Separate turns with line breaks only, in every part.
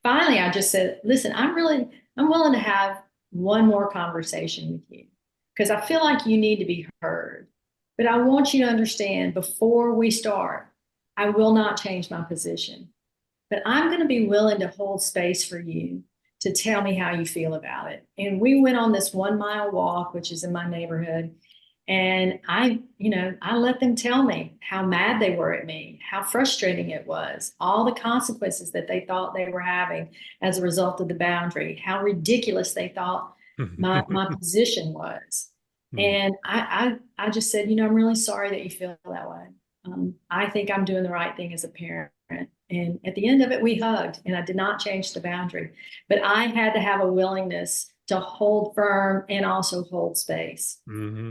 finally, I just said, listen, I'm willing to have one more conversation with you because I feel like you need to be heard. But I want you to understand before we start, I will not change my position, but I'm going to be willing to hold space for you to tell me how you feel about it. And we went on this 1 mile walk, which is in my neighborhood. And I let them tell me how mad they were at me, how frustrating it was, all the consequences that they thought they were having as a result of the boundary, how ridiculous they thought my position was. And I just said, I'm really sorry that you feel that way. I think I'm doing the right thing as a parent. And at the end of it, we hugged, and I did not change the boundary. But I had to have a willingness to hold firm and also hold space.
Mm-hmm.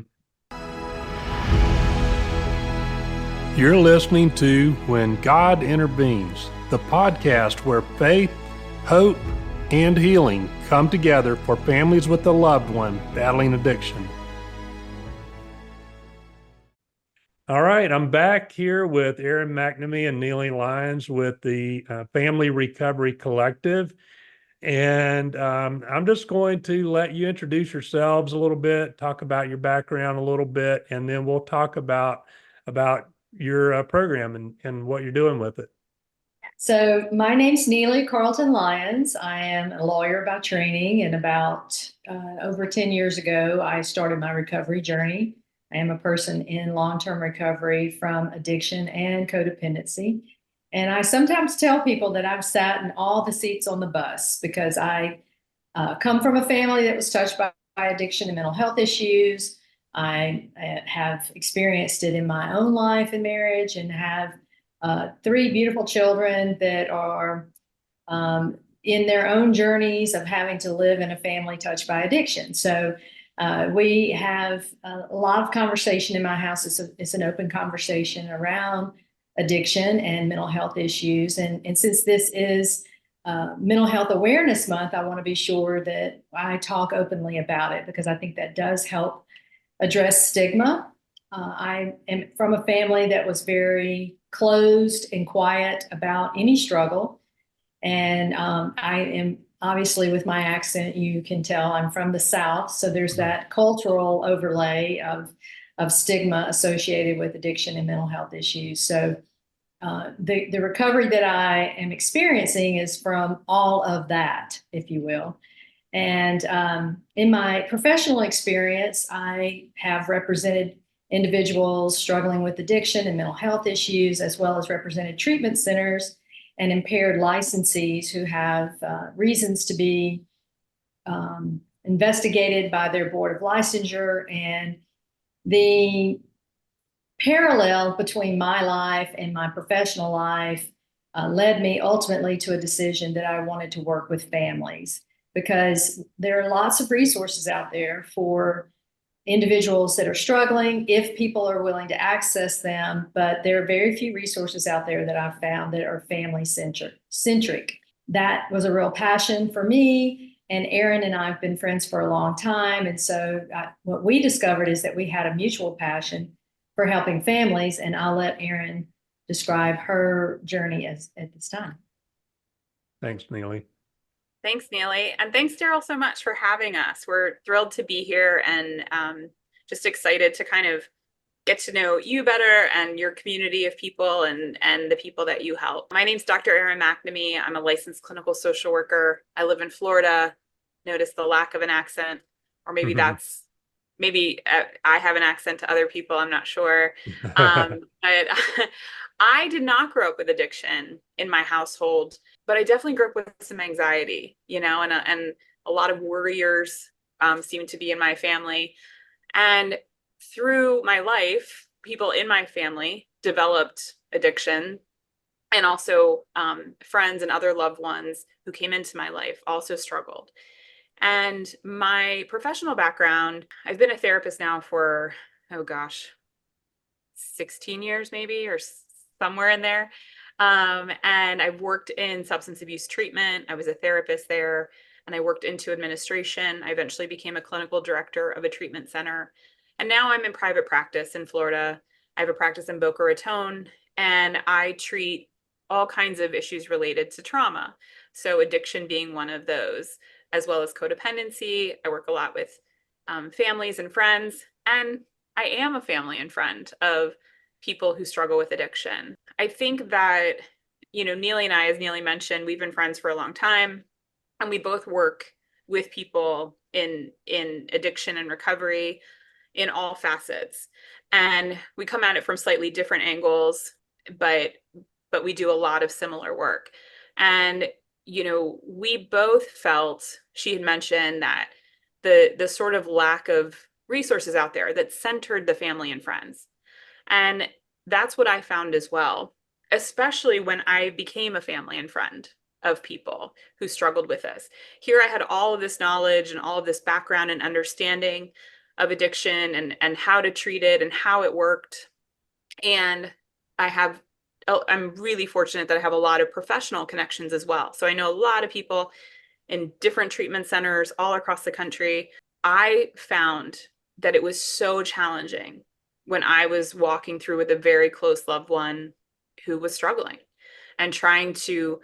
You're listening to When God Intervenes, the podcast where faith, hope, and healing come together for families with a loved one battling addiction. All right, I'm back here with Erin McNamee and Neely Lyons with the Family Recovery Collective. And I'm just going to let you introduce yourselves a little bit, talk about your background a little bit, and then we'll talk about your program and what you're doing with it.
So my name's Neely Carlton Lyons. I am a lawyer by training, and about over 10 years ago, I started my recovery journey. I am a person in long-term recovery from addiction and codependency. And I sometimes tell people that I've sat in all the seats on the bus because I come from a family that was touched by addiction and mental health issues. I have experienced it in my own life and marriage, and have 3 beautiful children that are in their own journeys of having to live in a family touched by addiction. So we have a lot of conversation in my house. It's an open conversation around addiction and mental health issues. And since this is Mental Health Awareness Month, I want to be sure that I talk openly about it because I think that does help address stigma. I am from a family that was very closed and quiet about any struggle. And I am obviously, with my accent, you can tell I'm from the South. So there's that cultural overlay of stigma associated with addiction and mental health issues. So the recovery that I am experiencing is from all of that, if you will. And in my professional experience, I have represented individuals struggling with addiction and mental health issues, as well as represented treatment centers and impaired licensees who have reasons to be investigated by their board of licensure. And the parallel between my life and my professional life led me ultimately to a decision that I wanted to work with families, because there are lots of resources out there for individuals that are struggling if people are willing to access them. But there are very few resources out there that I've found that are family centric. That was a real passion for me. And Erin and I have been friends for a long time. And so what we discovered is that we had a mutual passion for helping families. And I'll let Erin describe her journey at this time.
Thanks, Neely.
Thanks, Neely. And thanks, Daryl, so much for having us. We're thrilled to be here and just excited to kind of get to know you better and your community of people and the people that you help. My name's Dr. Erin McNamee. I'm a licensed clinical social worker. I live in Florida. Notice the lack of an accent, or maybe maybe I have an accent to other people. I'm not sure. But I did not grow up with addiction in my household, but I definitely grew up with some anxiety, and a lot of worriers seem to be in my family. And through my life, people in my family developed addiction, and also friends and other loved ones who came into my life also struggled. And my professional background, I've been a therapist now for, 16 years maybe, or somewhere in there. And I've worked in substance abuse treatment. I was a therapist there, and I worked into administration. I eventually became a clinical director of a treatment center. And now I'm in private practice in Florida. I have a practice in Boca Raton, and I treat all kinds of issues related to trauma. So addiction being one of those, as well as codependency. I work a lot with families and friends, and I am a family and friend of people who struggle with addiction. I think that, Neely and I, as Neely mentioned, we've been friends for a long time, and we both work with people in addiction and recovery in all facets. And we come at it from slightly different angles, but we do a lot of similar work. And we both felt, she had mentioned that the sort of lack of resources out there that centered the family and friends. And that's what I found as well, especially when I became a family and friend of people who struggled with this. Here I had all of this knowledge and all of this background and understanding of addiction and how to treat it and how it worked. And I'm really fortunate that I have a lot of professional connections as well. So I know a lot of people in different treatment centers all across the country. I found that it was so challenging when I was walking through with a very close loved one who was struggling and trying to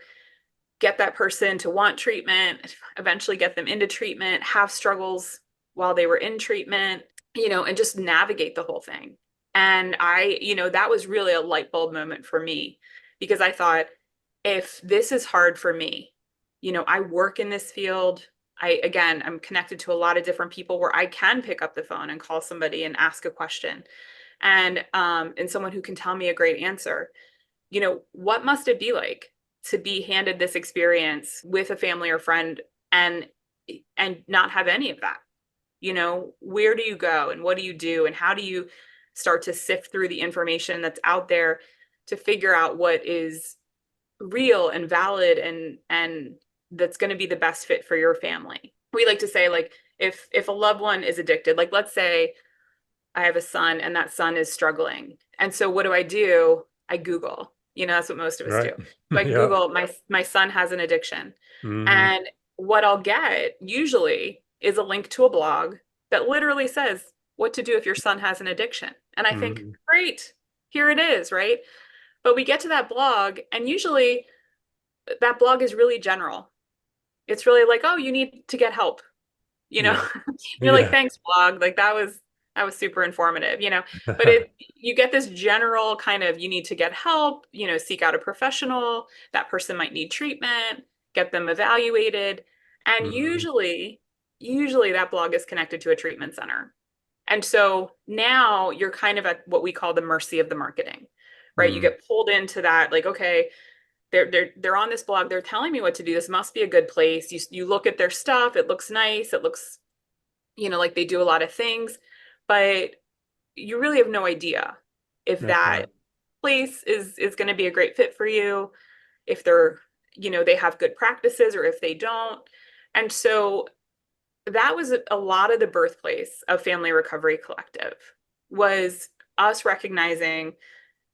get that person to want treatment, eventually get them into treatment, have struggles while they were in treatment, and just navigate the whole thing. And that was really a light bulb moment for me, because I thought, if this is hard for me, I work in this field. I'm connected to a lot of different people where I can pick up the phone and call somebody and ask a question, and someone who can tell me a great answer. What must it be like to be handed this experience with a family or friend and not have any of that? Where do you go and what do you do and how do you start to sift through the information that's out there to figure out what is real and valid and that's going to be the best fit for your family? We like to say, like, if a loved one is addicted, like, let's say I have a son and that son is struggling, and so what do? I Google. That's what most of us
Right.
do. So I
Yeah.
Google, my son has an addiction.
Mhm.
And what I'll get usually is a link to a blog that literally says what to do if your son has an addiction. And I think,
Mhm.
great, here it is, right? But we get to that blog, and usually that blog is really general. It's really like, oh, you need to get help.
Yeah.
You're like,
Yeah.
thanks, blog. Like, that was super informative, but you get this general kind of, you need to get help, seek out a professional. That person might need treatment, get them evaluated. And
Mhm.
usually that blog is connected to a treatment center. And so now you're kind of at what we call the mercy of the marketing, right? You
Mhm.
get pulled into that, like, okay, they're on this blog, they're telling me what to do. This must be a good place. You look at their stuff, it looks nice, it looks, like they do a lot of things, but you really have no idea if
That's right.
that place is going to be a great fit for you, if they're, they have good practices or if they don't. And so that was a lot of the birthplace of Family Recovery Collective, was us recognizing,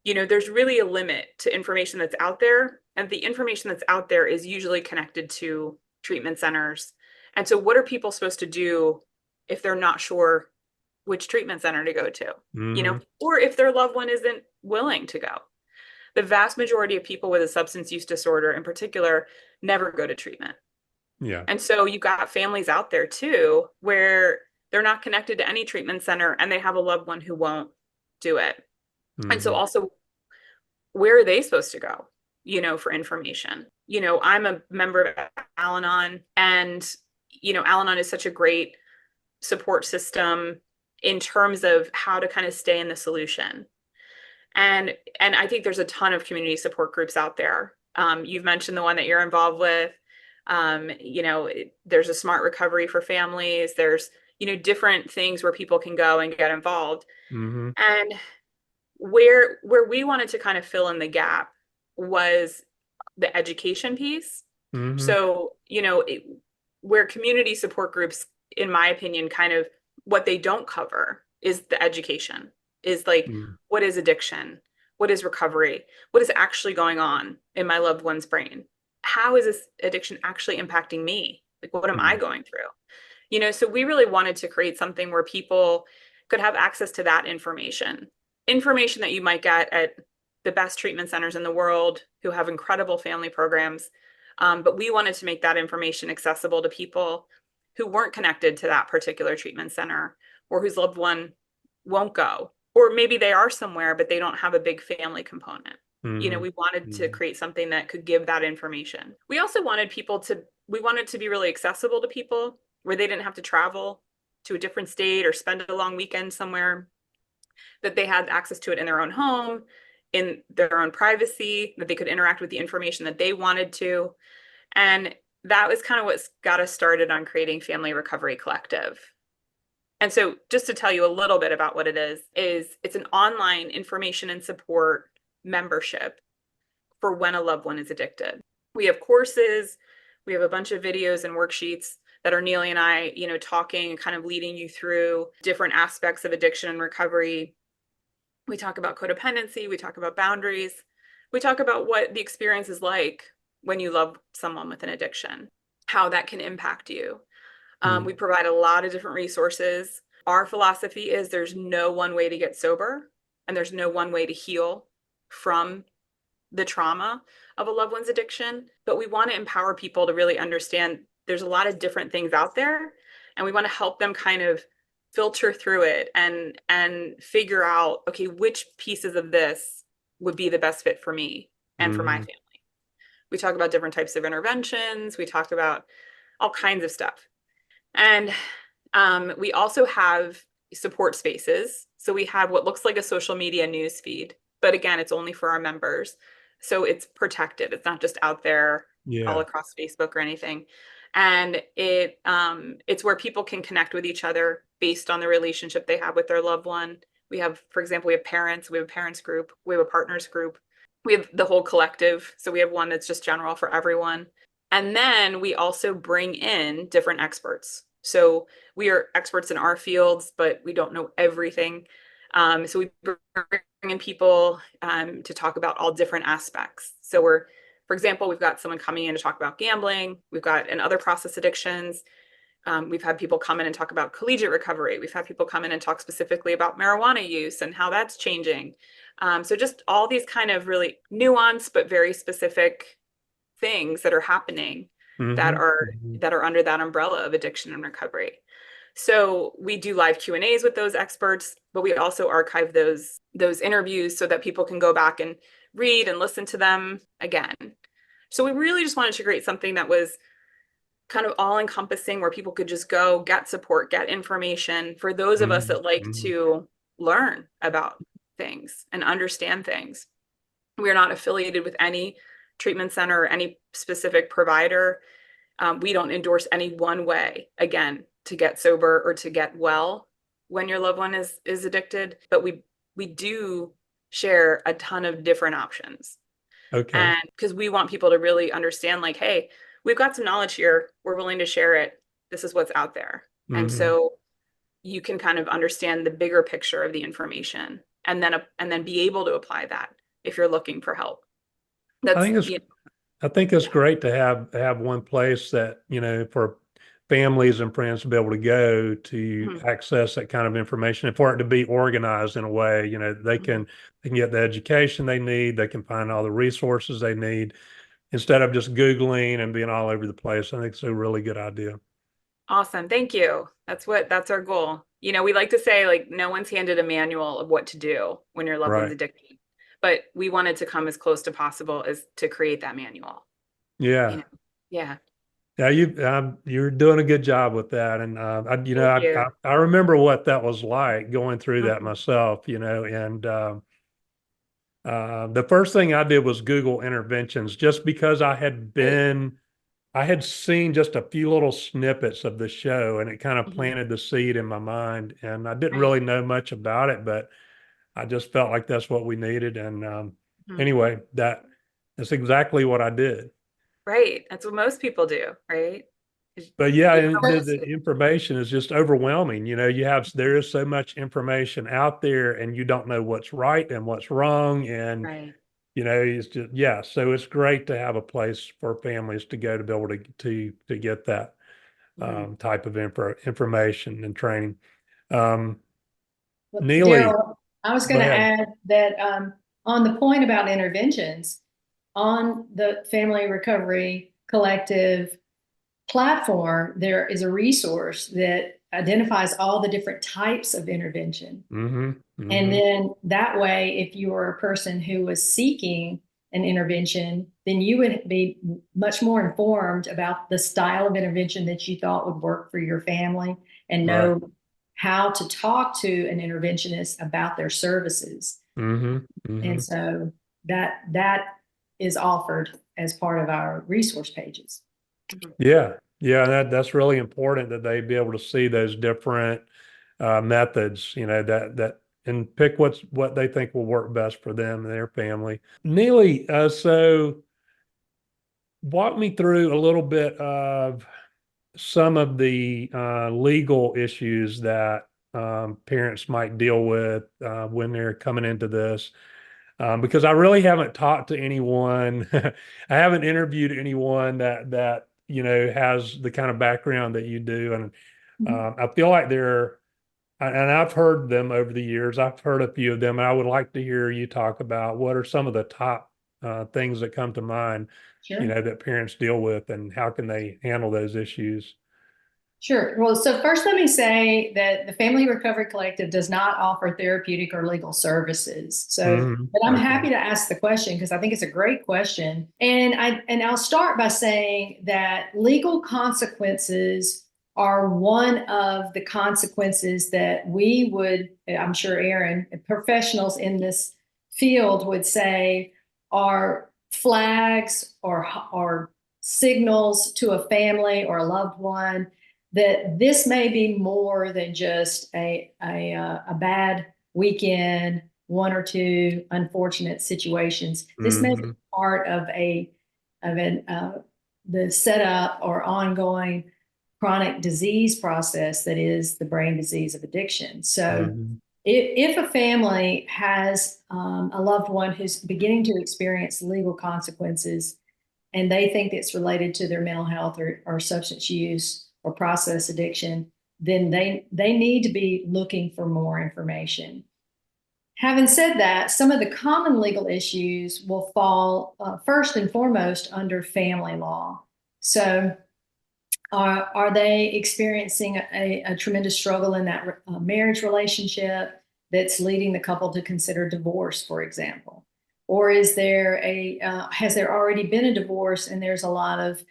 there's really a limit to information that's out there. And the information that's out there is usually connected to treatment centers. And so what are people supposed to do if they're not sure which treatment center to go to,
Mhm.
or if their loved one isn't willing to go? The vast majority of people with a substance use disorder in particular never go to treatment.
Yeah.
And so you've got families out there too, where they're not connected to any treatment center and they have a loved one who won't do it. And so
Mhm.
also, where are they supposed to go, for information? I'm a member of Al-Anon, and, Al-Anon is such a great support system in terms of how to kind of stay in the solution. And I think there's a ton of community support groups out there. You've mentioned the one that you're involved with. There's a Smart Recovery for families. There's, different things where people can go and get involved.
Mhm.
And where we wanted to kind of fill in the gap was the education piece.
Mhm.
So, where community support groups, in my opinion, kind of what they don't cover is the education, is like,
Mhm.
what is addiction? What is recovery? What is actually going on in my loved one's brain? How is this addiction actually impacting me? Like, what am I
Mhm.
going through? So we really wanted to create something where people could have access to that information that you might get at the best treatment centers in the world who have incredible family programs, But we wanted to make that information accessible to people who weren't connected to that particular treatment center, or whose loved one won't go, or maybe they are somewhere, but they don't have a big family component. We wanted to create something that could give that information. We also wanted we wanted to be really accessible to people, where they didn't have to travel to a different state or spend a long weekend somewhere, that they had access to it in their own home, in their own privacy, that they could interact with the information that they wanted to. And that was kind of what got us started on creating Family Recovery Collective. And so just to tell you a little bit about what it is it's an online information and support membership for when a loved one is addicted. We have courses, we have a bunch of videos and worksheets that are Neely and I, talking and kind of leading you through different aspects of addiction and recovery. We talk about codependency, we talk about boundaries, we talk about what the experience is like when you love someone with an addiction, how that can impact you. We provide a lot of different resources. Our philosophy is there's no one way to get sober, and there's no one way to heal from the trauma of a loved one's addiction. But we want to empower people to really understand there's a lot of different things out there, and we want to help them kind of filter through it and figure out, okay, which pieces of this would be the best fit for me and for my family. We talk about different types of interventions. We talk about all kinds of stuff. And we also have support spaces. So we have what looks like a social media news feed, but again, it's only for our members. So it's protected. It's not just out there all across Facebook or anything. And it's where people can connect with each other based on the relationship they have with their loved one. We have, for example, we have parents, we have a parents group, we have a partners group, we have the whole collective. So we have one that's just general for everyone. And then we also bring in different experts. So we are experts in our fields, but we don't know everything. So we bring in people to talk about all different aspects. So for example, we've got someone coming in to talk about gambling. We've got in other process addictions. We've had people come in and talk about collegiate recovery. We've had people come in and talk specifically about marijuana use and how that's changing. So just all these kind of really nuanced, but very specific things that are happening that are under that umbrella of addiction and recovery. So we do live Q&As with those experts, but we also archive those interviews so that people can go back and read and listen to them again. So we really just wanted to create something that was kind of all encompassing, where people could just go get support, get information for those of us that like to learn about things and understand things. We are not affiliated with any treatment center or any specific provider. We don't endorse any one way, again, to get sober or to get well when your loved one is addicted, but we do share a ton of different options.
Okay.
And because we want people to really understand, like, hey, we've got some knowledge here, we're willing to share it, this is what's out there. And so you can kind of understand the bigger picture of the information and then be able to apply that if you're looking for help.
I think it's great to have one place that, for families and friends to be able to go to access that kind of information, and for it to be organized in a way, they can get the education they need, they can find all the resources they need instead of just Googling and being all over the place. I think it's a really good idea.
Awesome. Thank you. That's our goal. We like to say, like, no one's handed a manual of what to do when your loved one's addicted, but we wanted to come as close to possible as to create that manual.
Yeah.
Yeah.
Yeah, you're doing a good job with that, and I remember what that was like going through that myself, and the first thing I did was Google interventions, just because I had seen just a few little snippets of the show, and it kind of planted the seed in my mind, and I didn't really know much about it, but I just felt like that's what we needed, and anyway, that's exactly what I did.
Right. That's what most people do, right?
But yeah, and the information is just overwhelming. There is so much information out there, and you don't know what's right and what's wrong. And, it's just, so it's great to have a place for families to go to be able to get that type of information and training. Neely,
Daryl, I was going to add that on the point about interventions, on the Family Recovery Collective platform, there is a resource that identifies all the different types of intervention. And then that way, if you were a person who was seeking an intervention, then you would be much more informed about the style of intervention that you thought would work for your family and know
Right.
how to talk to an interventionist about their services. And so that is offered as part of our resource pages.
Yeah. Yeah. That's really important that they be able to see those different methods, and pick what they think will work best for them and their family. Neely, so walk me through a little bit of some of the legal issues that parents might deal with when they're coming into this. Because I really haven't talked to anyone. I haven't interviewed anyone that has the kind of background that you do, and I feel like and I've heard them over the years. I've heard a few of them, and I would like to hear you talk about what are some of the top things that come to mind,
Sure.
that parents deal with, and how can they handle those issues.
Sure. Well, so first let me say that the Family Recovery Collective does not offer therapeutic or legal services. So, but I'm
Okay.
happy to ask the question because I think it's a great question. And I'll start by saying that legal consequences are one of the consequences that we would, I'm sure Erin, professionals in this field would say are flags or signals to a family or a loved one that this may be more than just a bad weekend, one or two unfortunate situations. This may be part of the setup or ongoing chronic disease process that is the brain disease of addiction. So if a family has a loved one who's beginning to experience legal consequences and they think it's related to their mental health or substance use or process addiction, then they need to be looking for more information. Having said that, some of the common legal issues will fall first and foremost under family law. So are they experiencing a tremendous struggle in that marriage relationship that's leading the couple to consider divorce, for example? Or is there has there already been a divorce and there's a lot of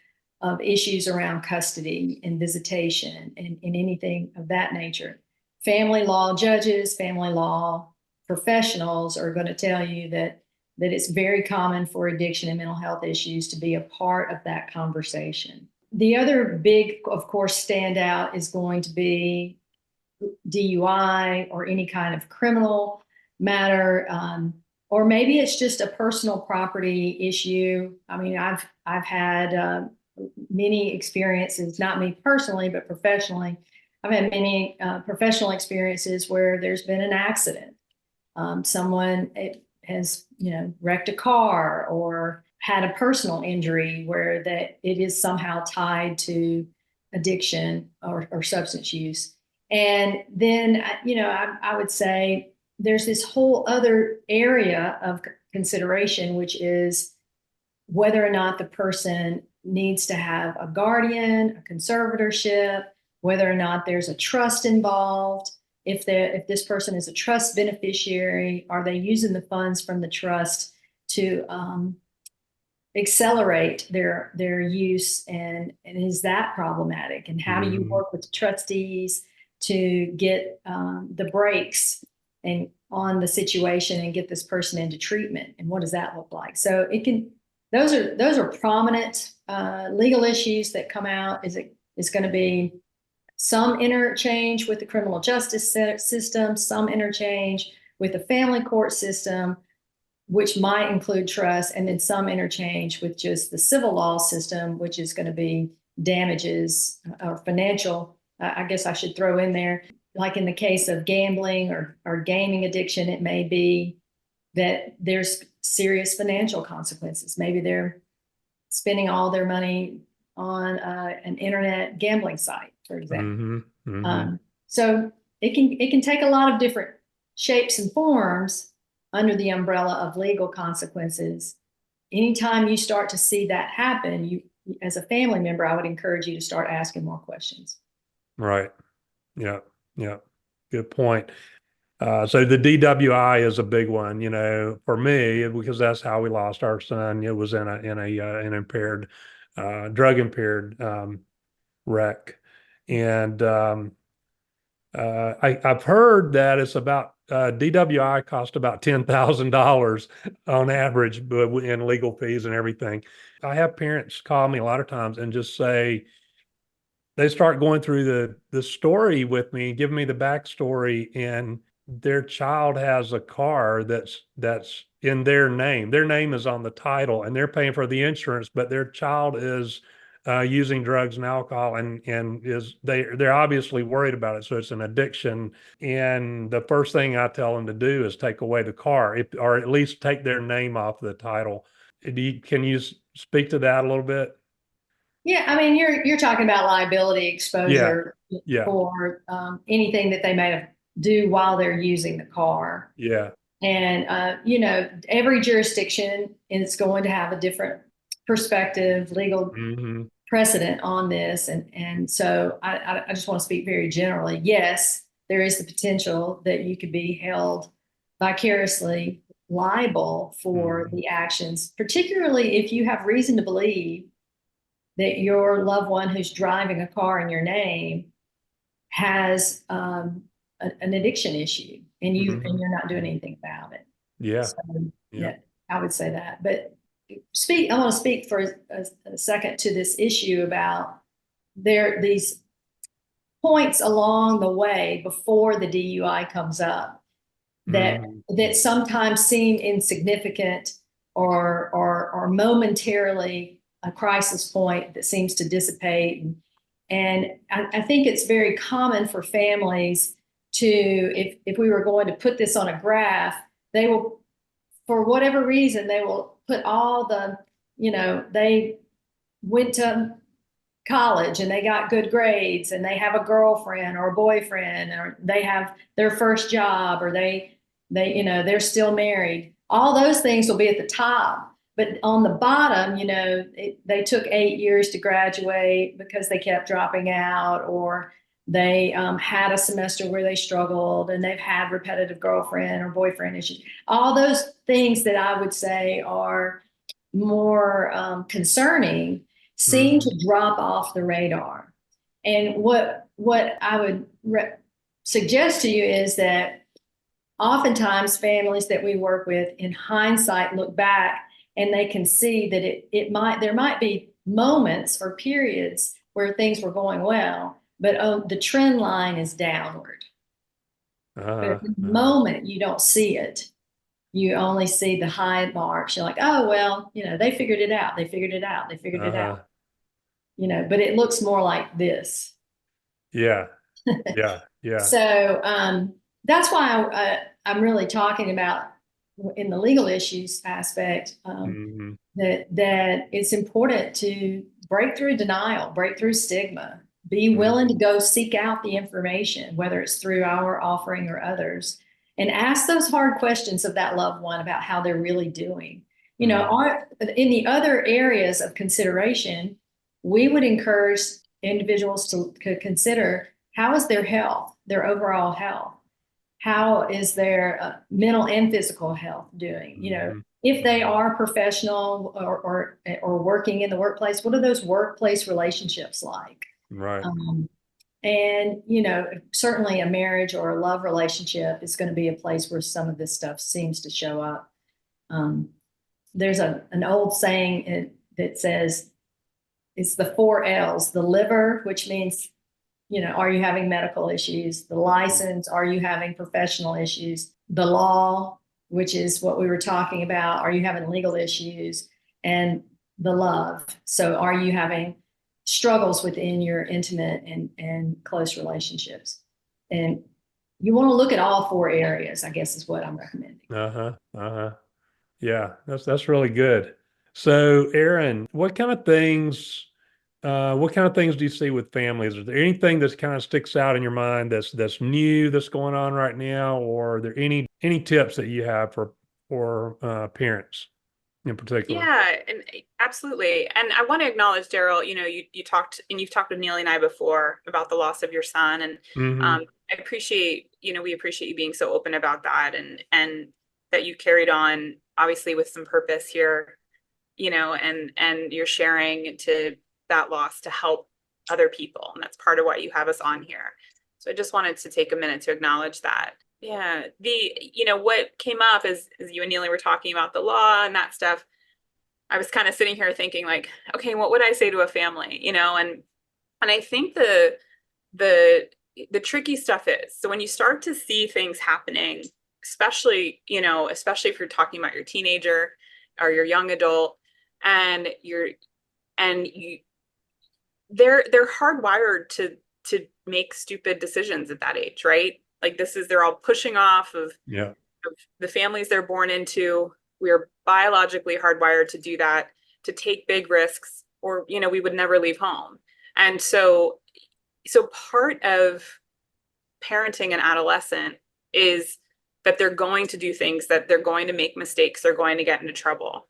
issues around custody and visitation and anything of that nature? Family law judges, family law professionals are going to tell you that it's very common for addiction and mental health issues to be a part of that conversation. The other big, of course, standout is going to be DUI or any kind of criminal matter, or maybe it's just a personal property issue. I mean, I've had many experiences, not me personally, but professionally. I've had many professional experiences where there's been an accident. Someone has, wrecked a car or had a personal injury where that it is somehow tied to addiction or substance use. And then, I would say there's this whole other area of consideration, which is whether or not the person needs to have a guardian, a conservatorship, whether or not there's a trust involved. If this person is a trust beneficiary, are they using the funds from the trust to accelerate their use, and is that problematic? And how do you work with trustees to get the brakes and on the situation and get this person into treatment? And what does that look like? So those are prominent legal issues that come out. It's going to be some interchange with the criminal justice system, some interchange with the family court system, which might include trust, and then some interchange with just the civil law system, which is going to be damages or financial. I guess I should throw in there, like in the case of gambling or gaming addiction, it may be that there's serious financial consequences. Maybe they're spending all their money on an internet gambling site, for example. So it can take a lot of different shapes and forms under the umbrella of legal consequences. Anytime you start to see that happen, as a family member, I would encourage you to start asking more questions.
Right. Yeah. Yeah. Good point. So the DWI is a big one, for me, because that's how we lost our son. It was in an impaired, drug impaired, wreck. And, I've heard that it's about, DWI cost about $10,000 on average, but in legal fees and everything. I have parents call me a lot of times and just say, they start going through the story with me, giving me the backstory, and their child has a car that's in their name. Their name is on the title, and they're paying for the insurance, but their child is using drugs and alcohol, and they're obviously worried about it. So it's an addiction, and the first thing I tell them to do is take away the car, or at least take their name off the title. Can you speak to that a little bit?
Yeah, I mean, you're talking about liability
Yeah,
exposure
yeah,
for anything that they may have do while they're using the car.
yeah.
And every jurisdiction is going to have a different perspective, legal
Hmm.
precedent on this. And so I just want to speak very generally. Yes, there is the potential that you could be held vicariously liable for
Hmm.
the actions, particularly if you have reason to believe that your loved one who's driving a car in your name has an addiction issue, and
Hmm.
you're not doing anything about it.
Yeah,
So
yeah.
yeah, I would say that. But I want to speak for a second to this issue about these points along the way before the DUI comes up that
Hmm.
sometimes seem insignificant or momentarily a crisis point that seems to dissipate. And I think it's very common for families to, if we were going to put this on a graph, they will, for whatever reason, they will put all the, they went to college and they got good grades and they have a girlfriend or a boyfriend, or they have their first job, or they're still married. All those things will be at the top, but on the bottom, they took 8 years to graduate because they kept dropping out, or they had a semester where they struggled, and they've had repetitive girlfriend or boyfriend issues. All those things that I would say are more concerning seem
Hmm.
to drop off the radar. And what I would suggest to you is that oftentimes families that we work with, in hindsight, look back and they can see that there might be moments or periods where things were going well, but the trend line is downward. But at
Uh-huh.
the
Uh-huh.
moment you don't see it. You only see the high marks. You're like, oh well, they figured it out. They figured it out. They figured it out.
Uh-huh.
But it looks more like this.
Yeah, yeah, yeah.
So that's why I'm really talking about, in the legal issues aspect,
Hmm.
that it's important to break through denial, break through stigma, be willing to
Hmm.
go seek out the information, whether it's through our offering or others, and ask those hard questions of that loved one about how they're really doing.
Hmm.
In the other areas of consideration, we would encourage individuals to consider, how is their health, their overall health? How is their mental and physical health doing?
Hmm.
If they are professional or working in the workplace, what are those workplace relationships like?
Right.
Um, and certainly a marriage or a love relationship is going to be a place where some of this stuff seems to show up. Um, there's an old saying that says it's the 4 L's: the liver, which means, are you having medical issues? The license, are you having professional issues? The law, which is what we were talking about, are you having legal issues? And the love. So are you having struggles within your intimate and close relationships? And you want to look at all 4 areas, I guess, is what I'm recommending.
Uh-huh. Uh-huh. Yeah, that's really good. So, Erin, what kind of things do you see with families? Is there anything that's kind of sticks out in your mind that's new that's going on right now, or are there any tips that you have for parents? in particular.
Yeah, and absolutely. And I want to acknowledge, Daryl, you talked and you've talked with Neely and I before about the loss of your son. And
Hmm.
I appreciate, we appreciate you being so open about that and that you carried on obviously with some purpose here, and you're sharing to that loss to help other people. And that's part of why you have us on here. So I just wanted to take a minute to acknowledge that. Yeah. What came up is you and Neely were talking about the law and that stuff. I was kind of sitting here thinking like, okay, what would I say to a family, and I think the the tricky stuff is, so when you start to see things happening, especially if you're talking about your teenager or your young adult, and you they're hardwired to make stupid decisions at that age, right? Like they're all pushing off
Yeah.
of the families they're born into. We're biologically hardwired to do that, to take big risks, or we would never leave home. And so part of parenting an adolescent is that they're going to do things, that they're going to make mistakes, they're going to get into trouble.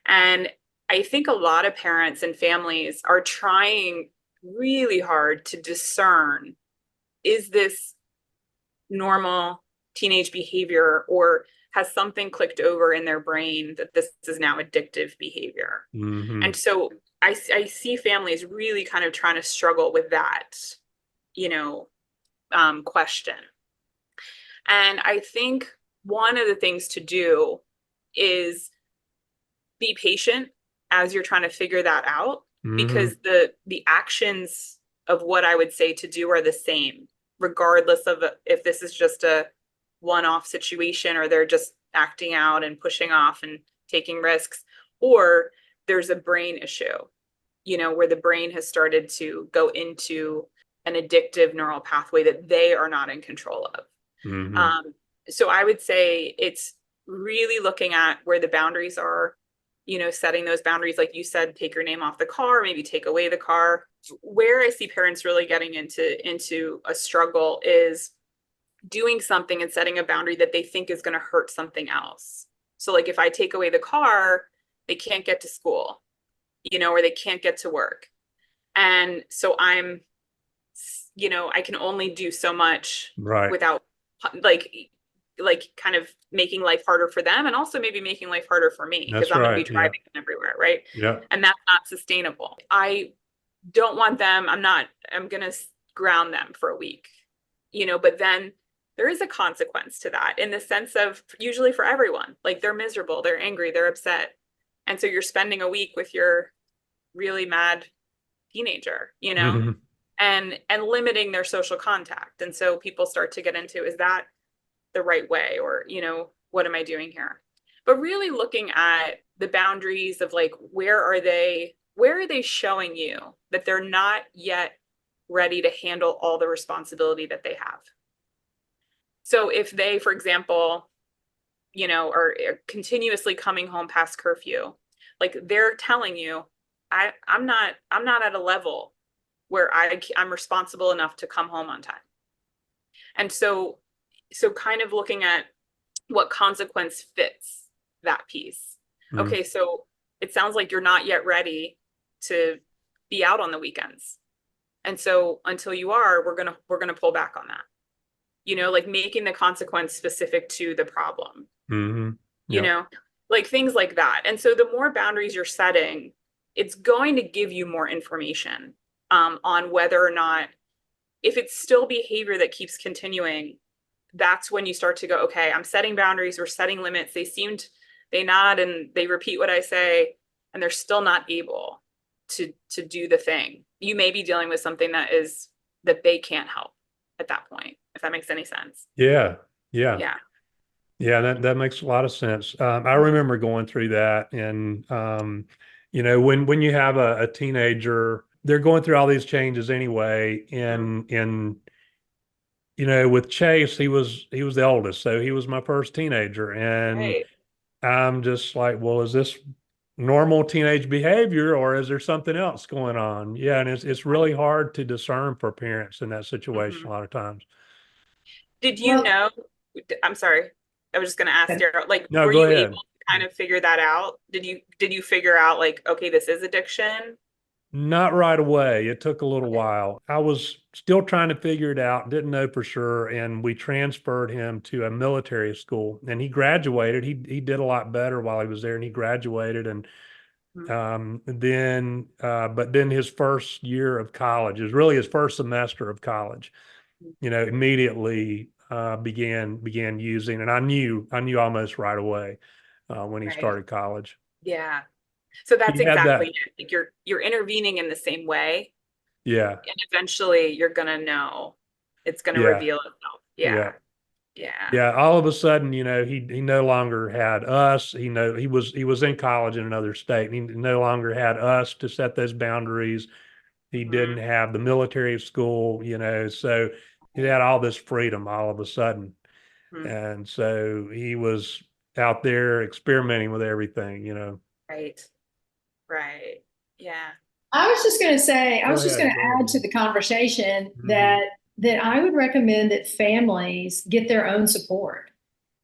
And I think a lot of parents and families are trying really hard to discern, is this normal teenage behavior, or has something clicked over in their brain that this is now addictive behavior?
Hmm.
And so I see families really kind of trying to struggle with that, you know, question. And I think one of the things to do is be patient as you're trying to figure that out,
Hmm.
because the actions of what I would say to do are the same, regardless of if this is just a one-off situation, or they're just acting out and pushing off and taking risks, or there's a brain issue, where the brain has started to go into an addictive neural pathway that they are not in control of.
Hmm.
So I would say it's really looking at where the boundaries are, setting those boundaries. Like you said, take your name off the car, maybe take away the car. Where I see parents really getting into a struggle is doing something and setting a boundary that they think is going to hurt something else. So like if I take away the car, they can't get to school, or they can't get to work. And so I can only do so much
Right.
without like kind of making life harder for them, and also maybe making life harder for me, because
That's
I'm going to
right.
be
Yeah.
driving them everywhere, right?
Yeah.
And that's not sustainable. I don't want them, I'm going to ground them for a week, but then there is a consequence to that, in the sense of, usually for everyone, like they're miserable, they're angry, they're upset. And so you're spending a week with your really mad teenager,
Hmm.
and limiting their social contact. And so people start to get into, is that the right way, or what am I doing here? But really looking at the boundaries of like, where are they showing you that they're not yet ready to handle all the responsibility that they have. So if they, for example, are continuously coming home past curfew, like they're telling you, I'm not at a level where I'm responsible enough to come home on time. And so kind of looking at what consequence fits that piece.
Hmm.
Okay, so it sounds like you're not yet ready to be out on the weekends. And so until you are, we're gonna pull back on that. Like making the consequence specific to the problem,
Hmm.
you
Yeah.
know, like things like that. And so the more boundaries you're setting, it's going to give you more information on whether or not, if it's still behavior that keeps continuing, that's when you start to go, okay, I'm setting boundaries, we're setting limits. They nod and they repeat what I say, and they're still not able to do the thing. You may be dealing with something that they can't help at that point, if that makes any sense.
Yeah. Yeah.
Yeah.
Yeah, that makes a lot of sense. I remember going through that, and when you have a teenager, they're going through all these changes anyway. And with Chase, he was the oldest, so he was my first teenager, and
Right.
I'm just like, well, is this normal teenage behavior, or is there something else going on? Yeah, and it's really
Right.
hard to discern for parents in that situation
Mhm.
a lot of times.
Did you
Well,
know? I'm sorry. I was just going to ask Daryl, like,
No,
were
go
you able
ahead.
kind of figure that out? Did you figure out like, okay, this is addiction?
Not right away. It took a little while. I was still trying to figure it out, didn't know for sure. And we transferred him to a military school and he graduated. He did a lot better while he was there and he graduated. And but then his first year of college is really his first semester of college, immediately began using. And I knew almost right away when he
Right.
started college.
Yeah. So that's
He had
exactly
that.
it. Like you're intervening in the same way,
Yeah.
and eventually you're gonna know. It's gonna
Yeah.
reveal itself.
Yeah.
Yeah. Yeah.
Yeah, all of a sudden, he no longer had us. He was in college in another state. And he no longer had us to set those boundaries. He didn't
Mhm.
have the military school, so he had all this freedom all of a sudden.
Mhm.
And so he was out there experimenting with everything.
Right. Right. Yeah.
I was just going to say, I
Go
was just going
ahead.
to
Go ahead.
add to the conversation
Hmm.
that I would recommend that families get their own support.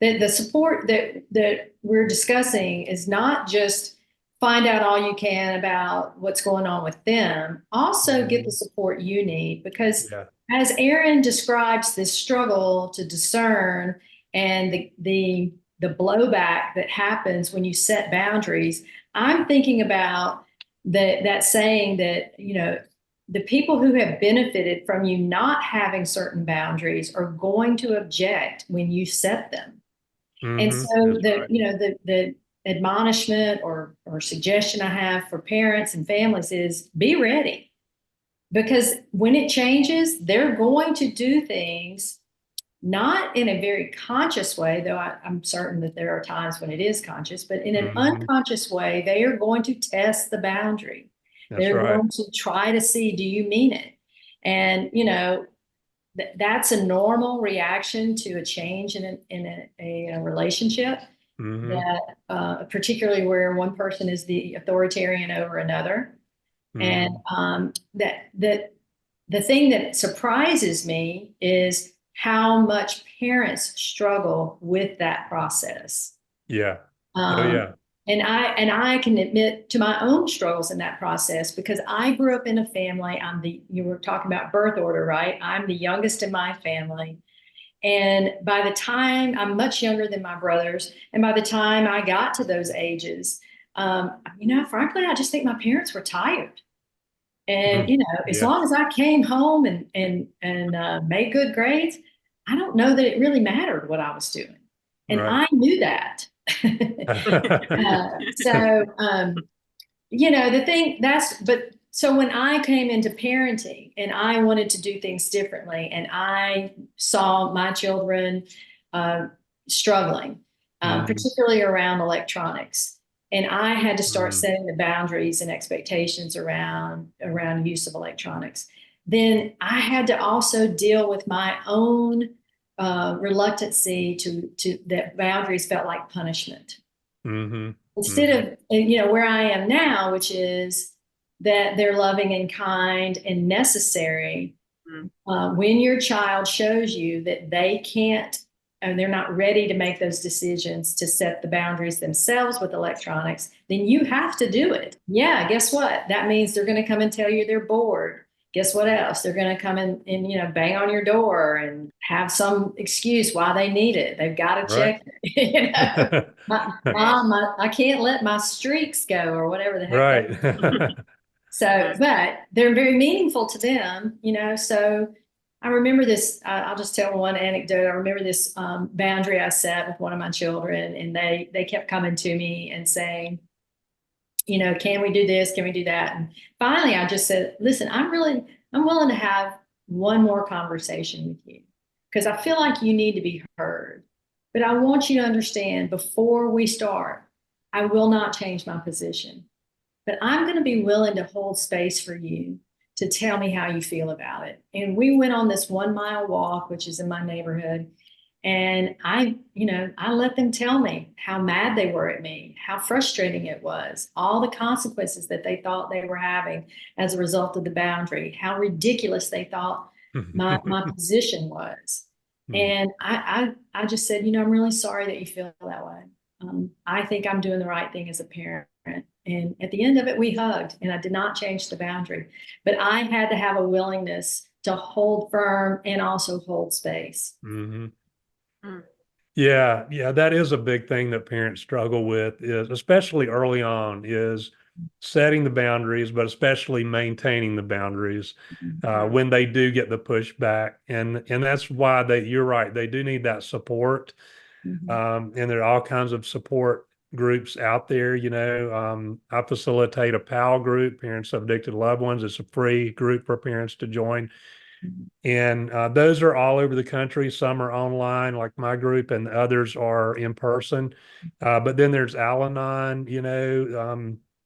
That the support that we're discussing is not just find out all you can about what's going on with them. Also get the support you need because
Yeah.
as Erin describes this struggle to discern and the blowback that happens when you set boundaries, I'm thinking about that saying that the people who have benefited from you not having certain boundaries are going to object when you set them. And so
That's
the
right.
the admonishment or suggestion I have for parents and families is be ready because when it changes, they're going to do things not in a very conscious way, though I'm certain that there are times when it is conscious, but in an
Hmm.
unconscious way, they are going to test the boundary.
That's
They're
right.
going to try to see, do you mean it? And, that's a normal reaction to a change in a relationship
Hmm.
that, particularly where one person is the authoritarian over another. And
Hmm.
that the thing that surprises me is how much parents struggle with that process.
Yeah. Oh,
Um,
yeah.
and I can admit to my own struggles in that process because I grew up in a family. You were talking about birth order, right? I'm the youngest in my family. And by the time I'm much younger than my brothers, and by the time I got to those ages, frankly, I just think my parents were tired. And as
Yeah.
long as I came home and made good grades, I don't know that it really mattered what I was doing, and
Right.
I knew that. So the thing that's but so when I came into parenting and I wanted to do things differently, and I saw my children uh, struggling,
Hmm.
particularly around electronics. And I had to start
Hmm.
setting the boundaries and expectations around use of electronics. Then I had to also deal with my own reluctancy to that boundaries felt like punishment
Hmm.
instead
Hmm.
of where I am now, which is that they're loving and kind and necessary.
Mhm.
When your child shows you that they can't and they're not ready to make those decisions to set the boundaries themselves with electronics, then you have to do it. Yeah, guess what? That means they're going to come and tell you they're bored. Guess what else? They're going to come and bang on your door and have some excuse why they need it. They've got to
Right.
check it. Mom, I can't let my streaks go or whatever the heck that.
Right.
So, but they're very meaningful to them. So I remember this. I'll just tell one anecdote. I remember this boundary I set with one of my children, and they kept coming to me and saying, can we do this? Can we do that? And finally, I just said, listen, I'm willing to have one more conversation with you because I feel like you need to be heard. But I want you to understand before we start, I will not change my position, but I'm going to be willing to hold space for you to tell me how you feel about it. And we went on this 1 mile walk, which is in my neighborhood. And I let them tell me how mad they were at me, how frustrating it was, all the consequences that they thought they were having as a result of the boundary, how ridiculous they thought my position was. And I just said, I'm really sorry that you feel that way. I think I'm doing the right thing as a parent. And at the end of it, we hugged, and I did not change the boundary. But I had to have a willingness to hold firm and also hold space.
Mm-hmm.
Mm.
Yeah, yeah, that is a big thing that parents struggle with, is especially early on, is setting the boundaries, but especially maintaining the boundaries
Mhm.
when they do get the pushback. And that's why you're right, they do need that support.
Mhm.
And there are all kinds of support groups out there. I facilitate a PAL group, Parents of Addicted Loved Ones. It's a free group for parents to join.
Mhm.
And those are all over the country. Some are online, like my group, and others are in person. But then there's Al-Anon,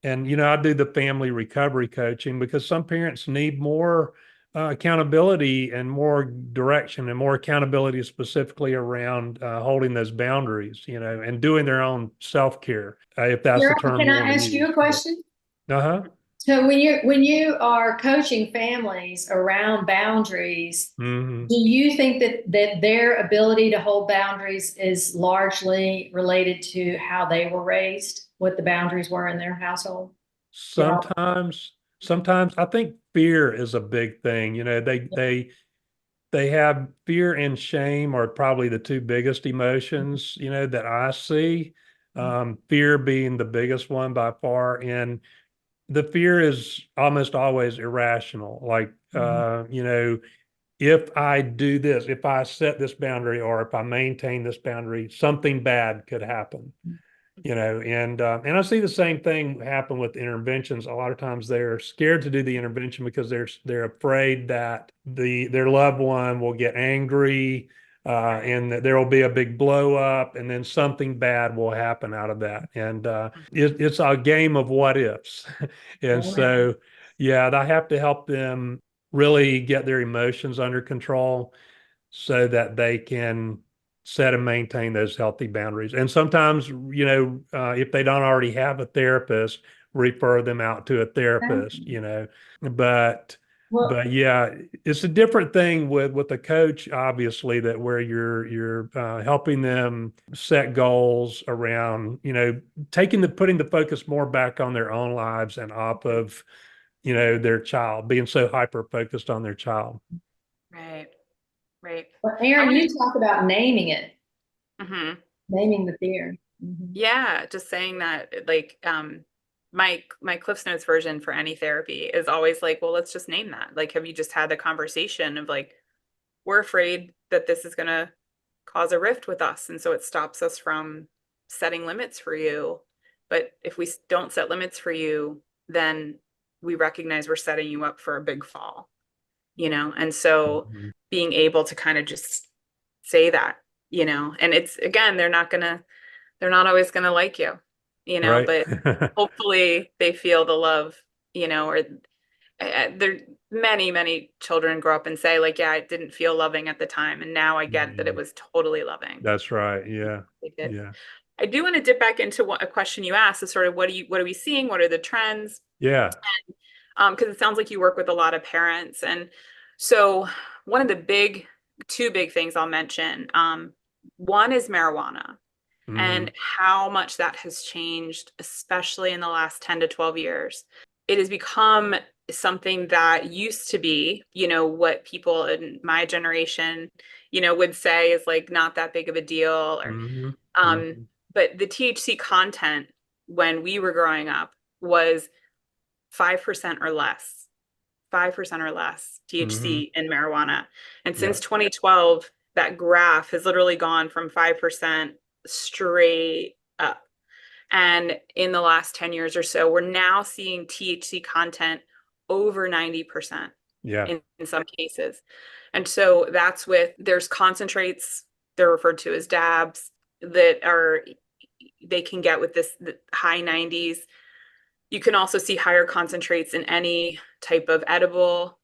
and, I do the family recovery coaching because some parents need more accountability and more direction and more accountability specifically around holding those boundaries, and doing their own self-care, if that's the
Sarah,
term
can
you want
I
to
ask you
use.
a question?
Uh-huh.
So when you are coaching families around boundaries,
Hmm.
do you think that their ability to hold boundaries is largely related to how they were raised, what the boundaries were in their household? Yeah.
Sometimes I think fear is a big thing. They have fear and shame are probably the two biggest emotions, that I see. Fear being the biggest one by far. And the fear is almost always irrational. Like,
Mhm.
if I do this, if I set this boundary or if I maintain this boundary, something bad could happen. And I see the same thing happen with interventions. A lot of times they're scared to do the intervention because they're afraid that their loved one will get angry,
Right.
and that there will be a big blow up, and then something bad will happen out of that. And it's a game of what ifs. And
Amen.
so, yeah, I have to help them really get their emotions under control so that they can set and maintain those healthy boundaries. And sometimes, if they don't already have a therapist, refer them out to a therapist, but
Well,
but yeah, it's a different thing with a coach, obviously, that where you're helping them set goals around, putting the focus more back on their own lives and off of, their child, being so hyper focused on their child.
Right. Right. I
Erin,
want
you talk about naming it,
to.
naming the fear. Mhm.
Yeah, just saying that like my Cliff's Notes version for any therapy is always like, well, let's just name that. Like, have you just had the conversation of like, we're afraid that this is gonna cause a rift with us, and so it stops us from setting limits for you. But if we don't set limits for you, then we recognize we're setting you up for a big fall, And so
Mhm.
being able to kind of just say that, and it's again, they're not always going to like you,
Right.
but hopefully they feel the love, or there many children grow up and say like, yeah, I didn't feel loving at the time. And now I get that it
Mhm.
was totally loving.
That's right. Yeah.
They did.
Yeah.
I do want to dip back into a question you asked, is sort of what are we seeing? What are the trends?
Yeah.
Because it sounds like you work with a lot of parents. And so one of the two big things I'll mention, one is marijuana
Hmm.
and how much that has changed, especially in the last 10 to 12 years. It has become something that used to be, what people in my generation, would say is like not that big of a deal or
Hmm.
um
Hmm.
but the THC content when we were growing up was 5% or less. 5% or less
Hmm.
THC in marijuana. And
Yeah.
since 2012, that graph has literally gone from 5% straight up. And in the last 10 years or so, we're now seeing THC content over 90%
Yeah.
in some cases. And so there's concentrates, they're referred to as dabs, they can get with the high 90s. You can also see higher concentrates in any type of edible,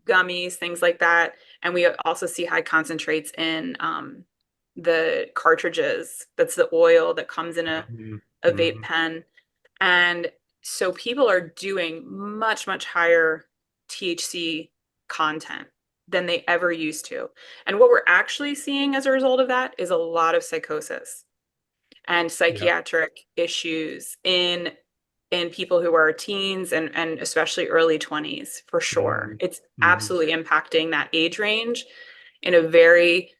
gummies, things like that. And we also see high concentrates in the cartridges. That's the oil that comes in
Hmm.
a vape
Hmm.
pen. And so people are doing much higher THC content than they ever used to. And what we're actually seeing as a result of that is a lot of psychosis. and
Yeah.
psychiatric issues in people who are teens and especially early 20s, for sure.
Mhm.
It's
Mhm.
absolutely impacting that age range in a very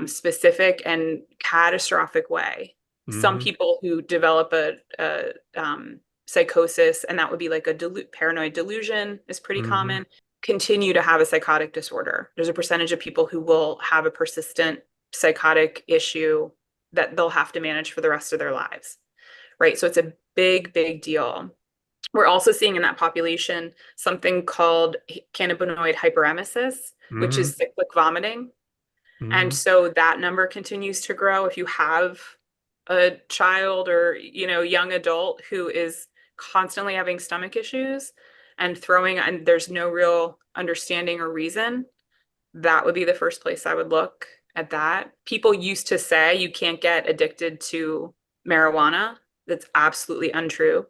specific and catastrophic way. Some
Mhm.
people who develop a psychosis, and that would be like a paranoid delusion, is pretty
Mhm.
common, continue to have a psychotic disorder. There's a percentage of people who will have a persistent psychotic issue that they'll have to manage for the rest of their lives, right? So it's a big, big deal. We're also seeing in that population something called cannabinoid hyperemesis, which
Mhm.
is cyclic vomiting. And
Mhm.
so that number continues to grow. If you have a child or, young adult who is constantly having stomach issues and throwing, and there's no real understanding or reason, that would be the first place I would look at that. People used to say you can't get addicted to marijuana. That's absolutely untrue,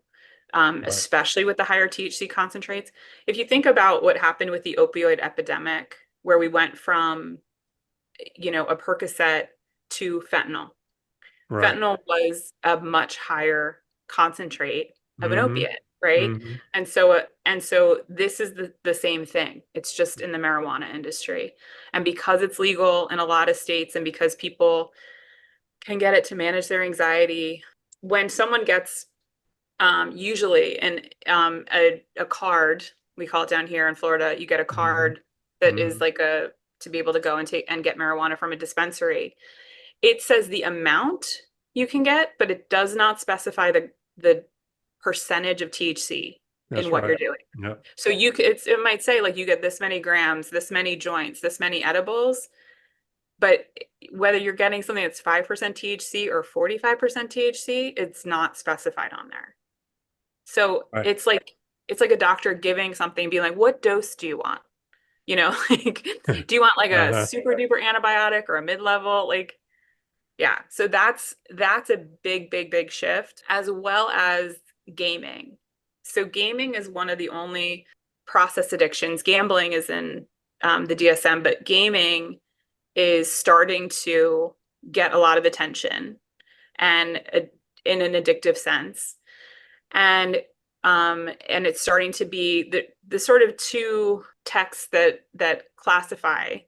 Right.
especially with the higher THC concentrates. If you think about what happened with the opioid epidemic, where we went from, a Percocet to fentanyl.
Right.
Fentanyl was a much higher concentrate of an
Mhm.
opiate, right?
Mhm.
And so this is the same thing. It's just in the marijuana industry. And because it's legal in a lot of states and because people can get it to manage their anxiety, when someone gets usually a card, we call it down here in Florida, you get a
Mhm.
card that is
Mhm.
like to be able to go and take and get marijuana from a dispensary. It says the amount you can get, but it does not specify the percentage of THC in
That's
what
right.
you're doing.
Yep.
So it might say like you get this many grams, this many joints, this many edibles, but whether you're getting something that's 5% THC or 45% THC, it's not specified on there. So
Right.
it's like a doctor giving something, being like, what dose do you want? Like, do you want like a
Uh-huh.
super duper antibiotic or a mid-level? Like, yeah. So that's a big, big, big shift, as well as gaming. So gaming is one of the only process addictions. Gambling is in the DSM, but gaming is starting to get a lot of attention and in an addictive sense. And it's starting to be the sort of two texts that classify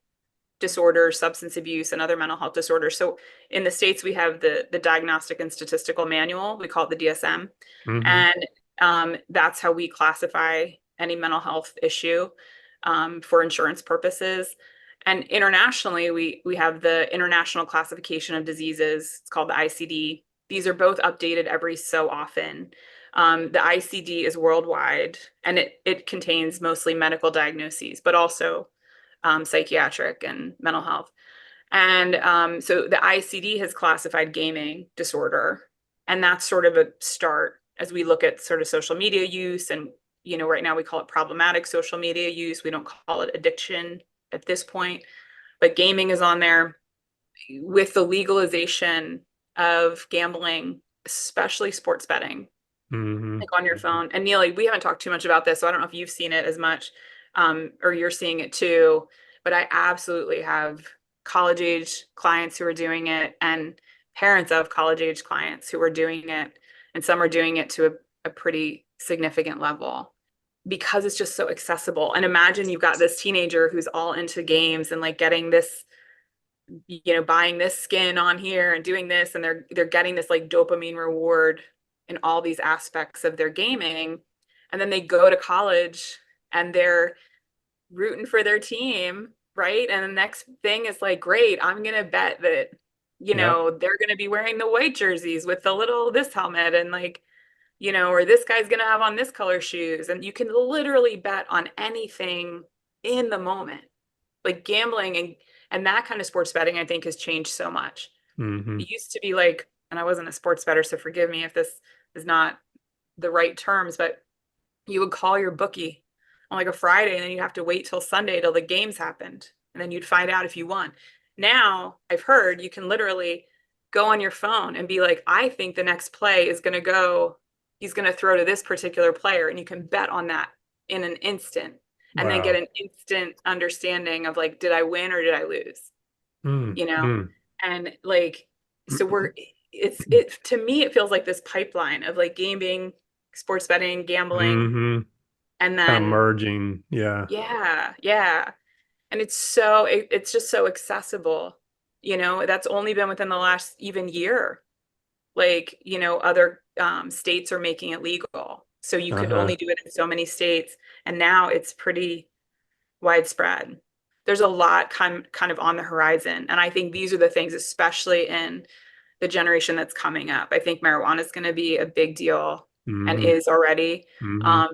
disorders, substance abuse, and other mental health disorders. So in the States, we have the Diagnostic and Statistical Manual. We call it the DSM.
Mhm.
And that's how we classify any mental health issue for insurance purposes. And internationally, we have the International Classification of Diseases. It's called the ICD. These are both updated every so often. The ICD is worldwide, and it contains mostly medical diagnoses, but also psychiatric and mental health. And so the ICD has classified gaming disorder, and that's sort of a start as we look at sort of social media use. And right now we call it problematic social media use. We don't call it addiction at this point, but gaming is on there with the legalization of gambling, especially sports betting,
Mhm.
like on your
Mhm.
phone. And Neely, we haven't talked too much about this, so I don't know if you've seen it as much, or you're seeing it too, but I absolutely have college age clients who are doing it and parents of college age clients who are doing it. And some are doing it to a pretty significant level because it's just so accessible. And imagine you've got this teenager who's all into games and like getting this, buying this skin on here and doing this, and they're getting this like dopamine reward in all these aspects of their gaming. And then they go to college and they're rooting for their team, right? And the next thing is like, great, I'm gonna bet that,
Yep.
they're gonna be wearing the white jerseys with the little this helmet, and like, or this guy's gonna have on this color shoes. And you can literally bet on anything in the moment. Like gambling and that kind of sports betting, I think, has changed so much.
Mhm.
It used to be like, and I wasn't a sports bettor, so forgive me if this is not the right terms, but you would call your bookie on like a Friday and then you have to wait till Sunday till the games happened. And then you'd find out if you won. Now I've heard you can literally go on your phone and be like, I think the next play is going to go, he's going to throw to this particular player. And you can bet on that in an instant and then get
Wow.
an instant understanding of like, did I win or did I lose?
Mm.
You know?
Mm.
And like, so it to me, it feels like this pipeline of like gaming, sports betting, gambling,
Mm-hmm.
and
Kind of
then
merging. Yeah.
yeah. And it's just so accessible. That's only been within the last even year. Like, other states are making it legal. So you could
Uh-huh.
only do it in so many states. And now it's pretty widespread. There's a lot kind of on the horizon. And I think these are the things, especially in the generation that's coming up. I think marijuana is going to be a big deal and
Mm-hmm.
is already.
Mm-hmm.
Um,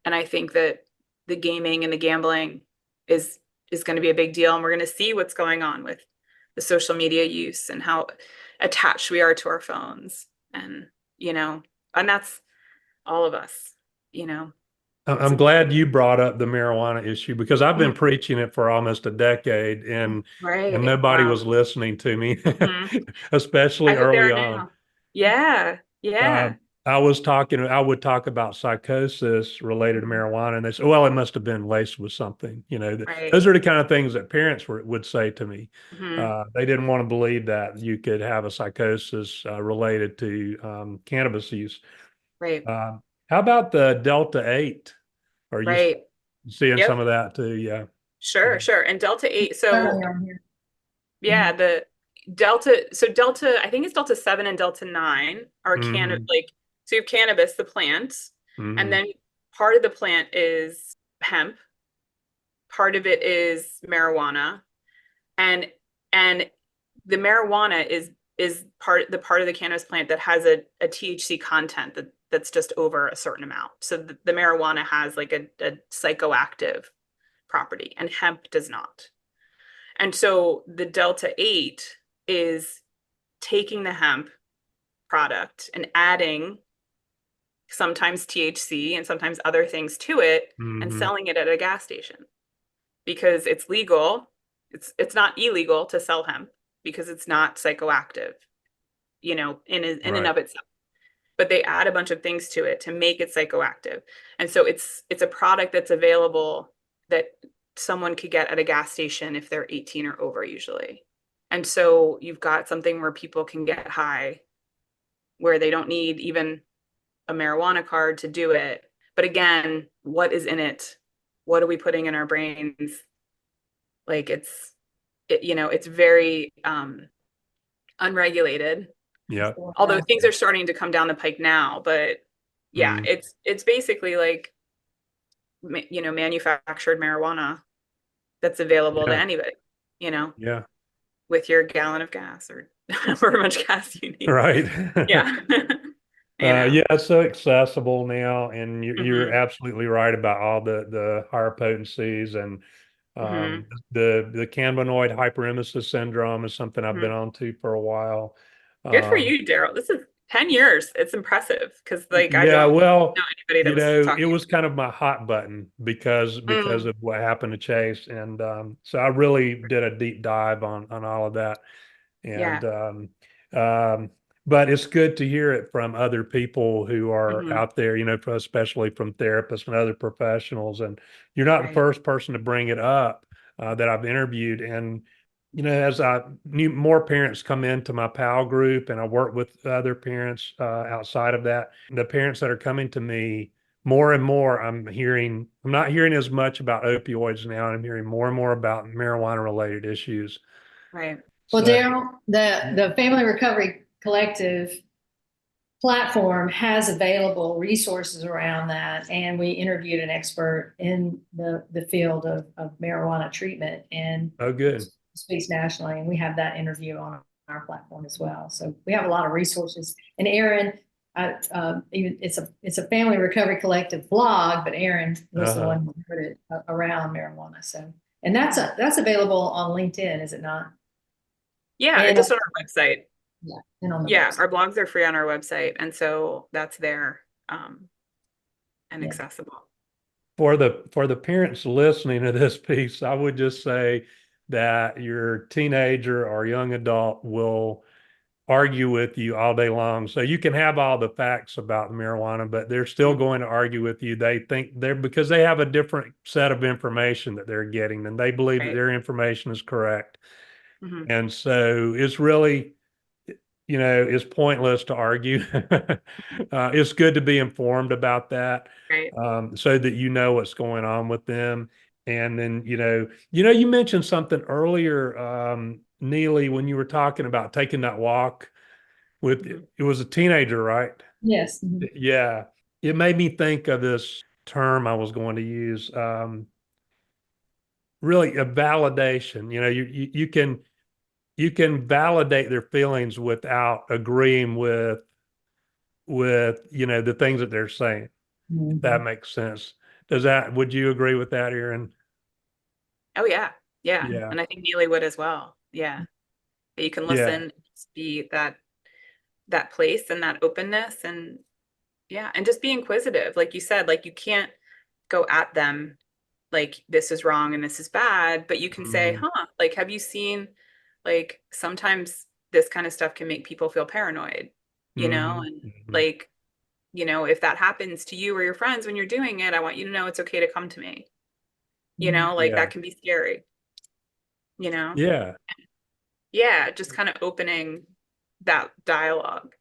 and I think that the gaming and the gambling is is going to be a big deal. And we're going to see what's going on with the social media use and how attached we are to our phones. And, and that's all of us, you know. It's
I'm glad you brought up the marijuana issue because I've been
Mhm.
preaching it for almost a decade and
Right.
nobody
Wow.
was listening to me,
Mhm.
especially
I hope they
early
are
on.
now. Yeah.
Uh,
Yeah.
I would talk about psychosis related to
Mhm.
marijuana, and they said, well, it must have been laced with something.
Right.
Those are the kind of things that parents would say to me.
Mhm.
They didn't want to believe that you could have a psychosis related to cannabis use.
Right.
Uh, how about the Delta 8? Are you
Right.
seeing some
Yep.
of that too? Yeah.
Sure. Sure. And Delta 8. So
Earlier on here.
yeah, the Delta, I think it's Delta 7 and Delta 9 are
Mm-hmm.
so you have cannabis, the plant, and
Mm-hmm.
then part of the plant is hemp, part of it is marijuana, and and the marijuana is part of the cannabis plant that has a THC content that's just over a certain amount. So the marijuana has like a psychoactive property and hemp does not. And so the Delta 8 is taking the hemp product and adding sometimes THC and sometimes other things to it and
Mm-hmm.
selling it at a gas station because it's legal. It's not illegal to sell hemp because it's not psychoactive, in and
Right.
of itself. But they add a bunch of things to it to make it psychoactive. And so it's a product that's available that someone could get at a gas station if they're 18 or over usually. And so you've got something where people can get high where they don't need even a marijuana card to do it. But again, what is in it? What are we putting in our brains? Like it's very unregulated.
Yeah.
Although things are starting to come down the pike now, but yeah,
Mm.
it's basically like manufactured marijuana that's available to
Yeah.
anybody, you know,
Yeah.
with your gallon of gas or however much gas you need.
Right.
Yeah. You know.
Yeah, it's so accessible now, and you're
Hmm.
absolutely right about all the higher potencies and
Hmm.
the cannabinoid hyperemesis syndrome is something I've been
Hmm.
on to for a while.
Good for
Um,
you, Daryl. This is 10 years. It's impressive because like I
yeah,
don't
well,
know anybody that was
it
talking.
was kind of my hot button because
Mm,
of what happened to Chase, and so I really did a deep dive on all of that.
yeah.
And um, but it's good to hear it from other people who are
Hmm.
out there, especially from therapists and other professionals. And you're not the
Right.
first person to bring it up that I've interviewed. And as I knew more parents come into my pal group, and I work with other parents outside of that, the parents that are coming to me. More and more, I'm not hearing as much about opioids now. I'm hearing more and more about marijuana related issues.
Right.
Well,
So,
Daryl, the Family Recovery Collective platform has available resources around that, and we interviewed an expert in the field of marijuana treatment and
oh, good.
speaks nationally, and we have that interview on our platform as well. So we have a lot of resources. And Erin, even it's a Family Recovery Collective blog, but Erin was the
Uh-huh.
one who put it around marijuana. So, and that's available on LinkedIn, is it not?
Yeah, or
And
just on our website.
yeah, and on the
Yeah,
website.
our blogs are free on our website, and so that's there and
Yeah.
accessible.
For the parents listening to this piece, I would just say that your teenager or young adult will argue with you all day long. So you can have all the facts about marijuana, but they're still
Mm,
going to argue with you. They think they're because they have a different set of information that they're getting, and they believe that
right.
their information is correct.
Hmm.
And so it's really it's pointless to argue. It's good to be informed about that,
Right.
so that you know what's going on with them. And then, you mentioned something earlier, Neely, when you were talking about taking that walk with,
Mhm.
it was a teenager, right?
Yes. Mhm.
Yeah. It made me think of this term I was going to use, really a validation. You can validate their feelings without agreeing with the things that they're saying, if that
Mhm.
makes sense. Would you agree with that, Erin?
Oh yeah. Yeah.
Yeah.
And I think Neely would as well. Yeah. That you can
Yeah.
listen, just be that place and that openness, and yeah, and just be inquisitive. Like you said, like you can't go at them like this is wrong and this is bad, but you can say,
Mhm.
huh, like have you seen, like sometimes this kind of stuff can make people feel paranoid,
Mhm.
and
Mhm.
like, if that happens to you or your friends when you're doing it, I want you to know it's okay to come to me.
Mhm.
Like
Yeah.
that can be scary, you know?
Yeah.
Yeah, just kind of opening that dialogue.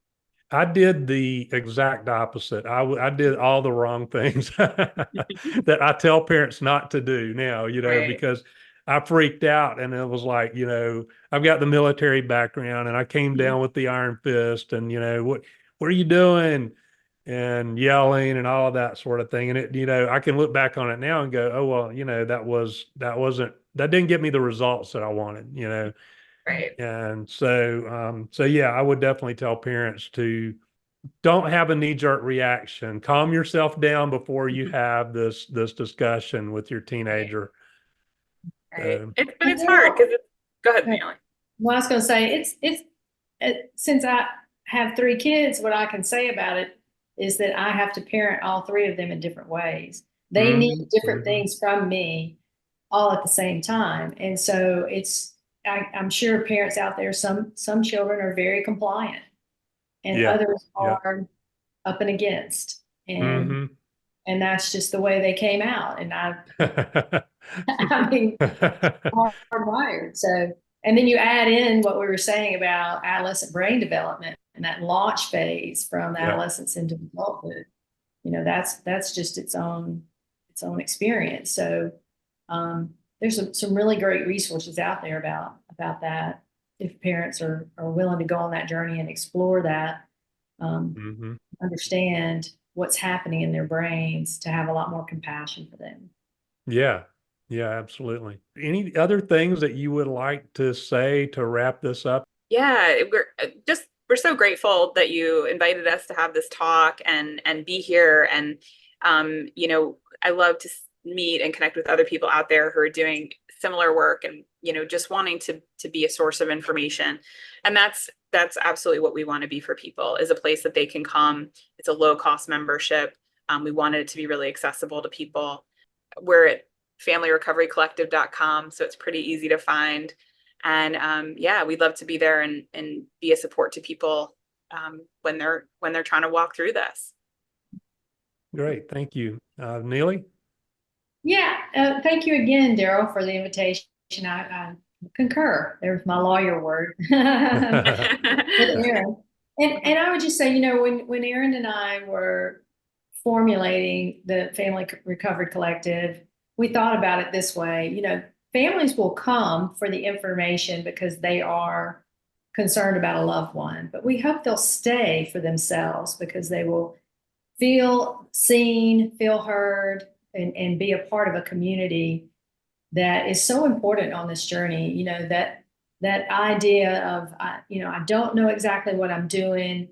I did the exact opposite. I did all the wrong things that I tell parents not to do now,
Right.
because I freaked out, and it was like, I've got the military background, and I came
Mhm.
down with the iron fist, and what are you doing? And yelling and all of that sort of thing. And I can look back on it now and go, oh well, that didn't get me the results that I wanted.
Right.
And so yeah, I would definitely tell parents to don't have a knee-jerk reaction. Calm yourself down before you
Mhm.
have this discussion with your
Right.
teenager.
Right.
So,
But
And
it's hard
Daryl,
because go ahead, Neely.
well, I was going to say since I have three kids, what I can say about it is that I have to parent all three of them in different ways. They need
mhm,
different
mhm.
things from me all at the same time, and so I'm sure parents out there, some children are very compliant, and
Yeah,
others
yeah.
are up and against,
Hmm.
and that's just the way they came out. And I mean, hardwired. So, and then you add in what we were saying about adolescent brain development and that launch phase from
Yeah.
adolescence into adulthood. That's just its own experience. So, there's some really great resources out there about that. If parents are willing to go on that journey and explore that,
Hmm.
understand what's happening in their brains, to have a lot more compassion for them.
Yeah. Yeah, absolutely. Any other things that you would like to say to wrap this up?
Yeah, we're so grateful that you invited us to have this talk and be here. And I love to meet and connect with other people out there who are doing similar work, and just wanting to be a source of information. And that's absolutely what we want to be for people, is a place that they can come. It's a low cost membership. We wanted it to be really accessible to people. We're at familyrecoverycollective.com, so it's pretty easy to find. And yeah, we'd love to be there and be a support to people when they're trying to walk through this.
Great. Thank you. Neely?
Yeah, thank you again, Daryl, for the invitation. I concur. There's my lawyer word. With Erin. And I would just say, when Erin and I were formulating the Family Recovery Collective, we thought about it this way. Families will come for the information because they are concerned about a loved one, but we hope they'll stay for themselves because they will feel seen, feel heard, and be a part of a community that is so important on this journey. That idea of, I don't know exactly what I'm doing,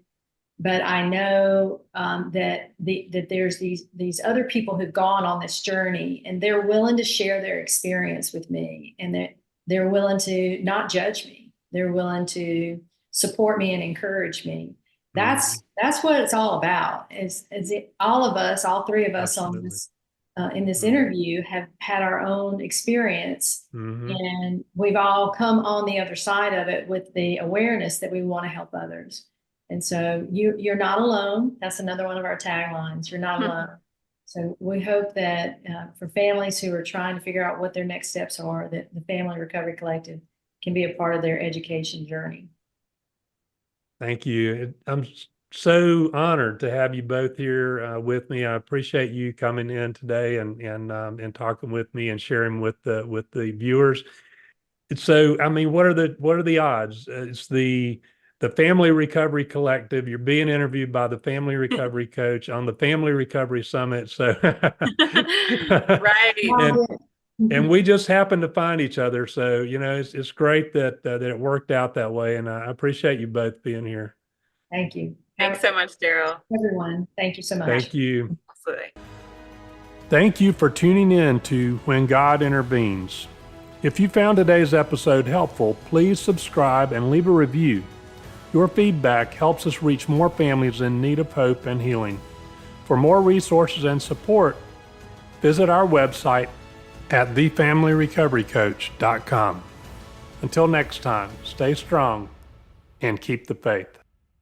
but I know that there's these other people who've gone on this journey, and they're willing to share their experience with me, and that they're willing to not judge me. They're willing to support me and encourage me.
Mhm.
That's what it's all about. All of us, all three of us on
Absolutely.
this in this
Mhm.
interview have had our own experience,
Mhm.
and we've all come on the other side of it with the awareness that we want to help others. And so you're not alone. That's another one of our taglines. You're not alone. So we hope that for families who are trying to figure out what their next steps are, that the Family Recovery Collective can be a part of their education journey.
Thank you. I'm so honored to have you both here with me. I appreciate you coming in today and talking with me and sharing with the viewers. So, I mean, what are the odds? It's the Family Recovery Collective. You're being interviewed by the Family Recovery Coach on the Family Recovery Summit. So,
Right.
and we just happened to find each other. So, it's great that it worked out that way. And I appreciate you both being here.
Thank you.
Thanks so much, Daryl.
Everyone, thank you so much.
Thank you.
Absolutely.
Thank you for tuning in to When God Intervenes. If you found today's episode helpful, please subscribe and leave a review. Your feedback helps us reach more families in need of hope and healing. For more resources and support, visit our website at thefamilyrecoverycoach.com. Until next time, stay strong and keep the faith.